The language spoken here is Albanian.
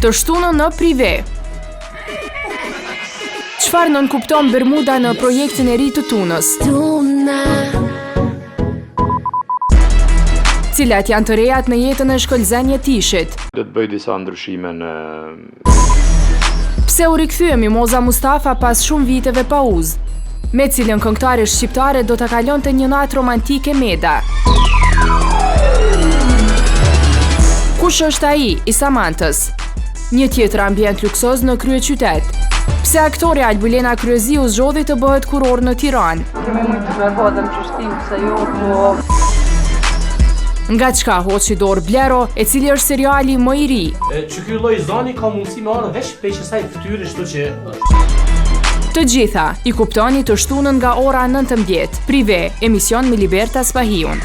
Të shtunën në prive. Çfarë nënkupton Bermuda në projektin e ri të Tunës? Cilat janë të rejat në jetën e shkollëzën jetishit? Do të bëj disa ndryshime në... Pse u rikthyemi Moza Mustafa pas shumë viteve pauzë? Me cilën këngëtare shqiptare do të kalonte një natë romantike Meda? Kush është ai i Samantës? Një tjetër ambient luksoz në kryeqytet. Pse aktori Albulena Kryeziu zgjodhi të bëhet kuror në Tiranë? Kemi mujtë të merhodhem që shtim se jo, po... Nga çka hoqi dorë Blero, e cili është seriali më i ri? Që ky lloj zani ka mundësi me ardhë veç peq saj fytyrë, çdo që Të gjitha i kuptoni të shtunën nga ora 19. Prive, emision me Liberta Spahiun.